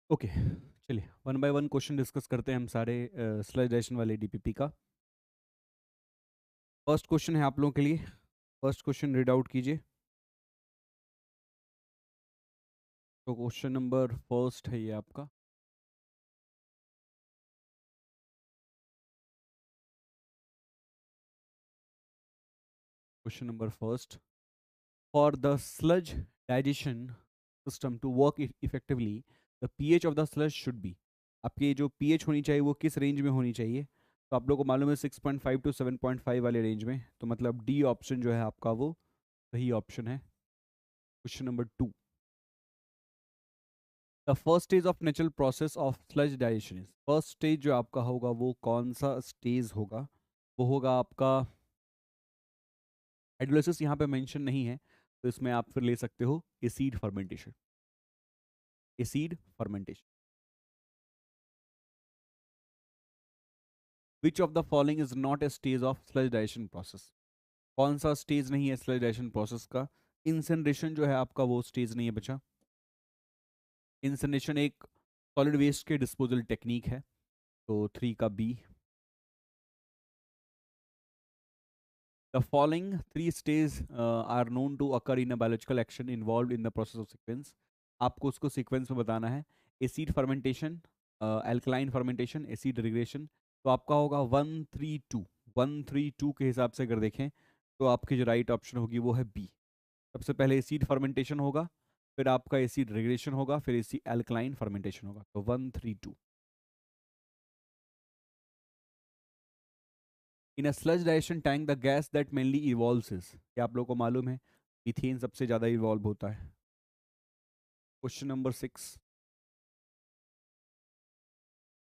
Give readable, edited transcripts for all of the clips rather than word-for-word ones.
Okay, चलिए one by one question discuss करते हैं हम सारे स्लज डाइजेशन वाले डीपीपी का। फर्स्ट क्वेश्चन है आप लोगों के लिए। फर्स्ट क्वेश्चन रीड आउट कीजिए। तो क्वेश्चन नंबर फर्स्ट है ये आपका। Question number first, for the sludge digestion system to work effectively the pH of the sludge should be. आपकी जो पीएच होनी चाहिए वो किस रेंज में होनी चाहिए? तो आप लोगों को मालूम है 6.5 टू 7.5 वाले रेंज में, तो मतलब डी ऑप्शन जो है आपका वो सही ऑप्शन है। Question number two, the first stage of natural process of sludge digestion is. First stage जो आपका होगा वो कौन सा स्टेज होगा? वो होगा आपका हाइड्रोलिसिस, यहाँ पे मेंशन नहीं है, तो इसमें आप फिर ले सकते हो acid fermentation. Acid fermentation. Which of the following is not a stage of sludge digestion process? कौन सा स्टेज नहीं है स्लज डाइजेशन प्रोसेस का? इंसनरेशन जो है आपका वो स्टेज नहीं है बचा। इंसनरेशन एक सॉलिड वेस्ट के डिस्पोजल टेक्निक है, तो थ्री का B. The following three stages are known to occur in a biological action involved in the process of sequence. आपको उसको सीक्वेंस में बताना है। Acid fermentation, alkaline fermentation, acid regression. तो आपका होगा 132। 132 के हिसाब से अगर देखें तो आपकी जो राइट ऑप्शन होगी वो है बी। सबसे पहले एसिड फर्मेंटेशन होगा, फिर आपका एसिड रिग्रेशन होगा, फिर एसिड एल्कलाइन फर्मेंटेशन होगा, तो 132। In a sludge digestion tank the gas that mainly evolves is, क्या आप लोगों को मालूम है मीथेन सबसे ज़्यादा इवॉल्व होता है। Question number six,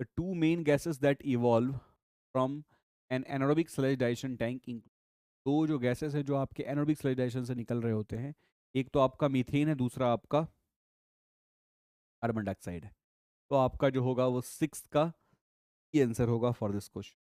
the two main gases that evolve from an anaerobic sludge digestion tank. दो जो गैसेस हैं जो आपके एनारोबिक स्लज डाइजेशन से निकल रहे होते हैं, एक तो आपका मीथेन है, दूसरा आपका कार्बन डाइऑक्साइड है। तो आपका जो होगा वो सिक्स का ये आंसर होगा for this question.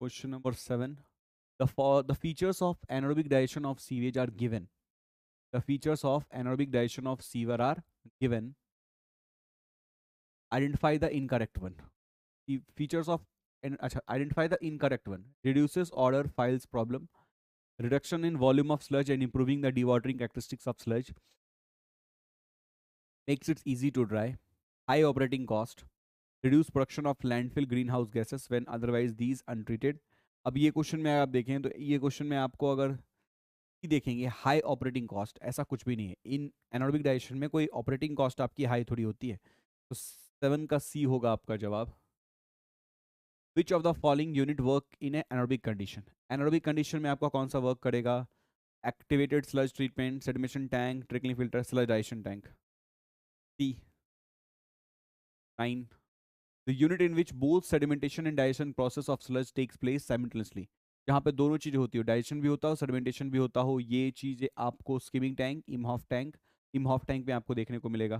Question number seven, the features of anaerobic digestion of sewage are given. The features of anaerobic digestion of sewer are given. Identify the incorrect one. The features of identify the incorrect one. Reduces odor, files problem. Reduction in volume of sludge and improving the dewatering characteristics of sludge. Makes it easy to dry. High operating cost. Reduce production of landfill greenhouse gases when otherwise these untreated. अब ये question में आप देखें तो ये question में आपको अगर देखेंगे हाई ऑपरेटिंग कॉस्ट, ऐसा कुछ भी नहीं है। इन एनारोबिक डाइजेशन में कोई ऑपरेटिंग कॉस्ट आपकी हाई थोड़ी होती है। तो सेवन का सी होगा आपका जवाब। Which of the following unit work in anaerobic condition? Anaerobic condition में आपका कौन सा वर्क करेगा? Activated sludge treatment, sedimentation tank, trickling filter, sludge digestion tank. टी 9, the unit in which both sedimentation and digestion process of sludge takes place simultaneously. जहाँ पे दोनों चीजें होती हो, डाइजेशन भी होता हो, सेडिमेंटेशन भी होता हो, ये चीजें आपको स्किमिंग टैंक, इमहॉफ टैंक, इमहॉफ टैंक में आपको देखने को मिलेगा।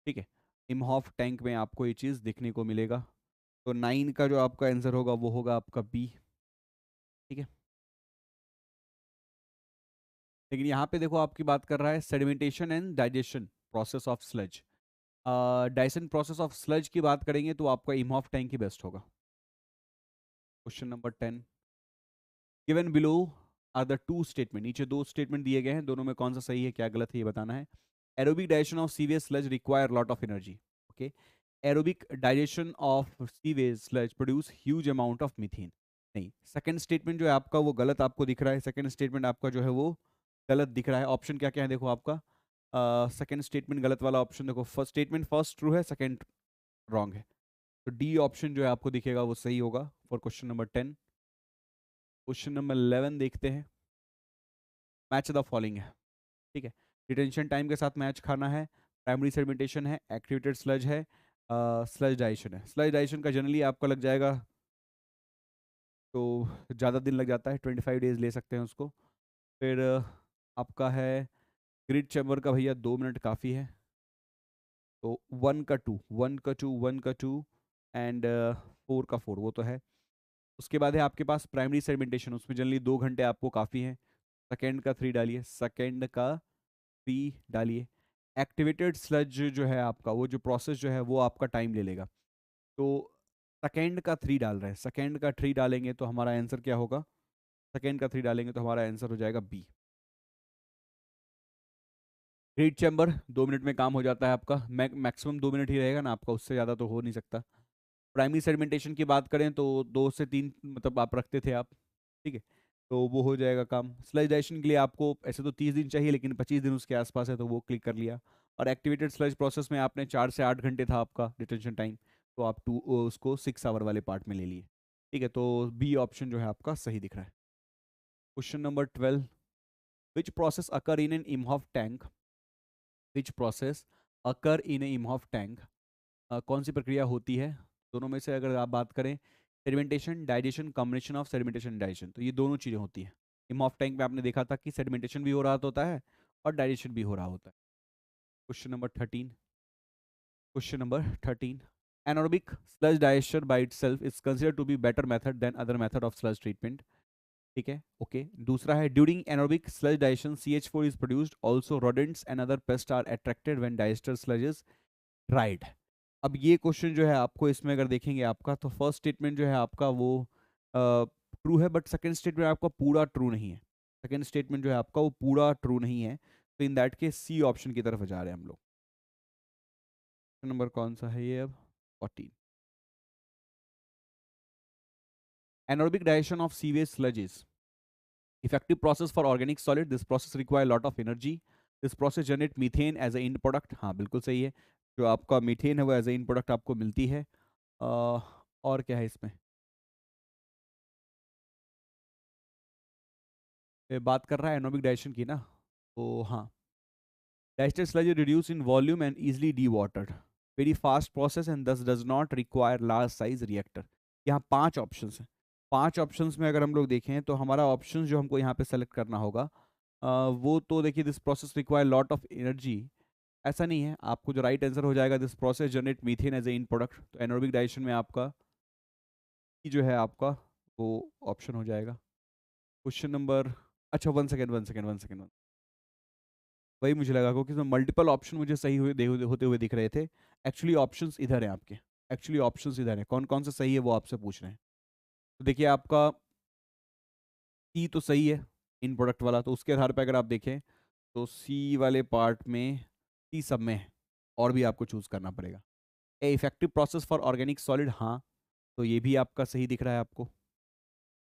ठीक है, इमहॉफ टैंक में आपको ये चीज देखने को मिलेगा। तो 9 का जो आपका आंसर होगा वो होगा आपका बी। ठीक है, लेकिन यहाँ पे देखो आपकी बात कर रहा है sedimentation and digestion process of sludge. Digestion process of sludge की बात करेंगे तो आपका इमहॉफ टैंक ही बेस्ट होगा। Question number 10, given below are the two statement. नीचे दो स्टेटमेंट दिए गए हैं, दोनों में कौन सा सही है क्या गलत है ये बताना है। Aerobic digestion of sewage sludge require lot of energy. Okay, aerobic digestion of sewage sludge produce huge amount of methane. नहीं, सेकंड स्टेटमेंट जो है आपका वो गलत आपको दिख रहा है। सेकंड स्टेटमेंट आपका जो है वो गलत दिख रहा है। ऑप्शन क्या क्या है देखो आपका। सेकंड स्टेटमेंट गलत वाला ऑप्शन देखो, फर्स्ट स्टेटमेंट फर्स्ट ट्रू है, सेकंड रॉन्ग है। तो डी ऑप्शन जो है आपको दिखेगा वो सही होगा for question number 10। Question number 11 देखते हैं। मैच द फॉलोइंग है। ठीक है, डिटेंशन टाइम के साथ मैच खाना है, प्राइमरी सेडिमेंटेशन है, एक्टिवेटेड स्लज है, स्लज डाइजेशन है। स्लज डाइजेशन का जनरली आपका लग जाएगा तो ज़्यादा दिन लग जाता है, 25 डेज ले सकते हैं उसको। फिर आपका है ग्रिड चैम्बर का भैया 2 मिनट काफ़ी है। तो 1 का 2, 1 का 2, 1 का 2 एंड 4 का 4 वो तो है। उसके बाद है आपके पास प्राइमरी सेडिमेंटेशन, उसमें जनरली 2 घंटे आपको काफ़ी है। सेकेंड का 3 डालिए, सेकेंड का 3 डालिए। एक्टिवेटेड स्लज जो है आपका, वो जो प्रोसेस जो है वो आपका टाइम ले लेगा, तो सेकेंड का 3 डाल रहे हैं, सेकेंड का 3 डालेंगे तो हमारा आंसर क्या होगा, सेकेंड का 3 डालेंगे तो हमारा आंसर हो जाएगा बी। हीट चैम्बर 2 मिनट में काम हो जाता है आपका, मैक्सिमम 2 मिनट ही रहेगा ना आपका, उससे ज़्यादा तो हो नहीं सकता। प्राइमरी सेडिमेंटेशन की बात करें तो 2 से 3 मतलब आप रखते थे आप, ठीक है, तो वो हो जाएगा काम। स्लज डाइजेशन के लिए आपको ऐसे तो 30 दिन चाहिए, लेकिन 25 दिन उसके आसपास है तो वो क्लिक कर लिया। और एक्टिवेटेड स्लज प्रोसेस में आपने 4 से 8 घंटे था आपका डिटेंशन टाइम, तो आप उसको 6 आवर वाले पार्ट में ले लिए, ठीक है, तो बी ऑप्शन जो है आपका सही दिख रहा है। Question number 12, which process occur in an Imhoff tank, which process occur in a Imhoff tank, कौन सी प्रक्रिया होती है, दोनों में से अगर आप बात करें, sedimentation, digestion, combination of sedimentation digestion, तो ये दोनों चीज़ें होती हैं। इमॉफ टैंक में आपने देखा था कि सेडिमेंटेशन भी हो रहा होता है और डाइजेशन भी हो रहा होता है। Question number 13, question number 13, anaerobic sludge digestion by itself is considered to be better method than other method of sludge treatment, ठीक है, ओके। दूसरा है, during anaerobic sludge digestion CH4 is produced, also rodents and other pest are attracted when digester sludges dried. अब ये question जो है आपको इसमें अगर देखेंगे आपका, तो फर्स्ट स्टेटमेंट जो है आपका वो ट्रू है, बट सेकंड स्टेटमेंट आपका पूरा ट्रू नहीं है, सेकंड स्टेटमेंट जो है आपका वो पूरा ट्रू नहीं है, तो in that case C option की तरफ जा रहे हैं हम लोग। नंबर कौन सा है ये अब, 14, anaerobic digestion of sewage sludges, effective process for organic solid, this process require a lot of energy, this process generate methane as a end product, हाँ बिल्कुल सही है, जो आपका मीथेन है वो एज ए end product आपको मिलती है। और क्या है इसमें, बात कर रहा है एनोबिक डाइजेशन की ना, तो हाँ, digested sludge reduce in volume and easily dewatered, very fast process and thus does not require large size reactor. यहाँ 5 ऑप्शंस हैं, 5 ऑप्शंस में अगर हम लोग देखें तो हमारा ऑप्शन जो हमको यहाँ पे सेलेक्ट करना होगा, वो तो देखिए, this process require lot of energy, ऐसा नहीं है, आपको जो राइट आंसर हो जाएगा, this process generate methane as a in product, तो एनोबिक डाइजेशन में आपका जो है आपका वो ऑप्शन हो जाएगा। क्वेश्चन नंबर, अच्छा 1 सेकेंड 1 सेकेंड 1 सेकेंड, वही मुझे लगा क्योंकि इसमें मल्टीपल ऑप्शन मुझे सही होते हुए दिख रहे थे। एक्चुअली ऑप्शंस इधर हैं आपके, एक्चुअली ऑप्शंस इधर हैं, कौन कौन सा सही है वो आपसे पूछ रहे हैं। तो देखिए आपका सी तो सही है, इन प्रोडक्ट वाला, तो उसके आधार पर अगर आप देखें तो सी वाले पार्ट में सी सब में है, और भी आपको चूज करना पड़ेगा। A effective process for organic solid, हाँ, तो ये भी आपका सही दिख रहा है आपको।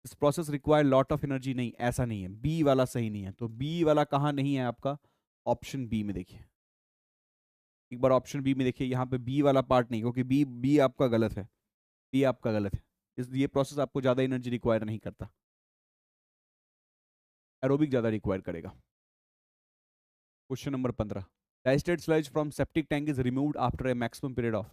इस process require lot of energy, नहीं, ऐसा नहीं है, बी वाला सही नहीं है, तो बी वाला कहाँ नहीं है आपका, ऑप्शन बी में देखिए, एक बार ऑप्शन बी में देखिए, यहाँ पे बी वाला पार्ट नहीं, क्योंकि बी बी आपका गलत है, बी आपका गलत है, ये प्रोसेस आपको ज़्यादा एनर्जी रिक्वायर नहीं करता, एरोबिक ज़्यादा रिक्वायर करेगा। Question number 15, digested sludge from septic tank is removed after a maximum period of,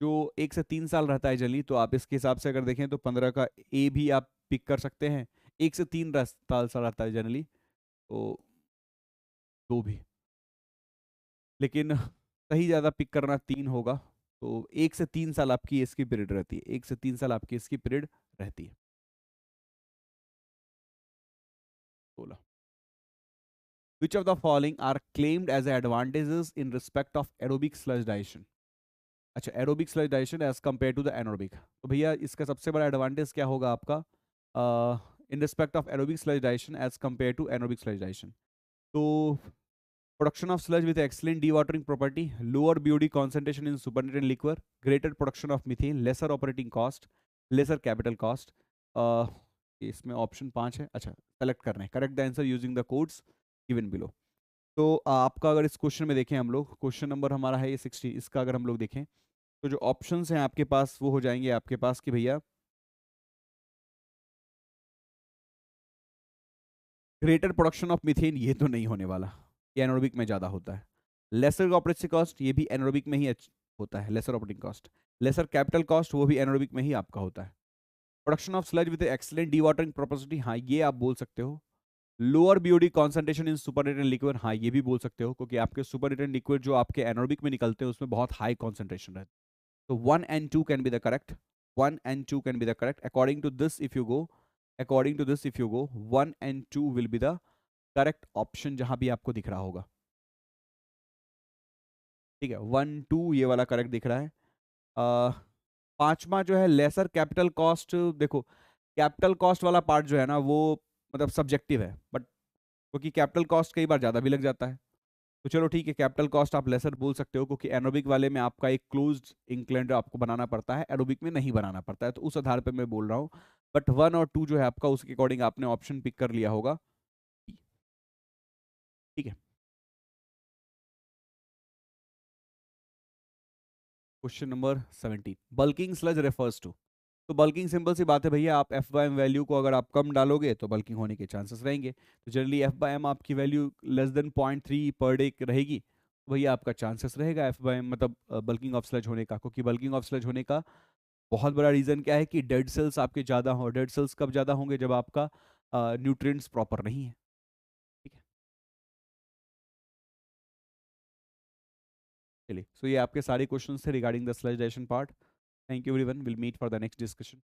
जो 1 से 3 साल रहता है जनरली, तो आप इसके हिसाब से अगर देखें तो 15 का ए भी आप पिक कर सकते हैं, 1 से 3 साल रहता है जनरली, तो दो भी, लेकिन सही ज़्यादा पिक करना 3 होगा, तो 1 से 3 साल आपकी इसकी पीरियड रहती है, 1 से 3 साल आपकी इसकी पीरियड रहती है। 16, which of the following are claimed as advantages in respect of aerobic sludge digestion, अच्छा aerobic sludge digestion as compare to the anaerobic, तो भैया इसका सबसे बड़ा एडवांटेज क्या होगा आपका, in respect of aerobic sludge digestion as compare to anaerobic sludge digestion, तो production of sludge with excellent dewatering property, lower BOD concentration in supernatant liquor, greater production of methane, lesser operating cost, lesser capital cost, इसमें option 5 है, अच्छा select करना है, correct the answer using the codes given below. तो आपका अगर इस question में देखें हम लोग, क्वेश्चन नंबर हमारा है ये 60, इसका अगर हम लोग देखें तो जो ऑप्शंस हैं आपके पास वो हो जाएंगे आपके पास कि भैया ग्रेटर प्रोडक्शन ऑफ मीथेन, ये तो नहीं होने वाला, ये एनारोबिक में ज़्यादा होता है, लेसर ऑपरेटिंग कॉस्ट, ये भी एनारोबिक में ही होता है, lesser operating cost, lesser capital cost, वो भी एनारोबिक में ही आपका होता है, production of sludge with excellent dewatering propensity, हाँ ये आप बोल सकते हो, lower BOD concentration in supernatant liquid, हाँ ये भी बोल सकते हो, क्योंकि आपके सुपरनेटेंट लिक्विड जो आपके एनारोबिक में निकलते हैं उसमें बहुत हाई कॉन्सेंट्रेशन रहता है, तो 1 and 2 can be the correct, 1 and 2 can be the correct, according to this if you go, according to this if you go 1 and 2 will be the correct option जहां भी आपको दिख रहा होगा। ठीक है, 1 2 ये वाला करेक्ट दिख रहा है। पांचवा जो है लेसर कैपिटल कॉस्ट, देखो कैपिटल कॉस्ट वाला पार्ट जो है ना वो मतलब सब्जेक्टिव है, बट क्योंकि कैपिटल कॉस्ट कई बार ज़्यादा भी लग जाता है, तो चलो ठीक है कैपिटल कॉस्ट आप लेसर बोल सकते हो, क्योंकि एरोबिक वाले में आपका एक क्लोज्ड इंक्लाइन आपको बनाना पड़ता है, एरोबिक में नहीं बनाना पड़ता है, तो उस आधार पे मैं बोल रहा हूँ। बट 1 और 2 जो है आपका उसके अकॉर्डिंग आपने ऑप्शन पिक कर लिया होगा। ठीक है, question number 17, bulking sludge refers to. तो बल्किंग सिंपल सी बात है भैया, आप एफ बाई एम वैल्यू को अगर आप कम डालोगे तो बल्किंग होने के चांसेस रहेंगे, तो जनरली एफ बाई एम आपकी value less than 0.3 per day रहेगी, तो भैया आपका चांसेस रहेगा एफ बाई एम मतलब बल्किंग ऑफ स्लज होने का, क्योंकि बल्किंग ऑफ स्लज होने का बहुत बड़ा रीजन क्या है कि डेड सेल्स आपके ज़्यादा हो, डेड सेल्स कब ज़्यादा होंगे जब आपका न्यूट्रिएंट्स प्रॉपर नहीं है। ठीक है, चलिए, सो ये आपके सारे क्वेश्चन थे regarding the sludge digestion part. Thank you everyone, will meet for the next discussion.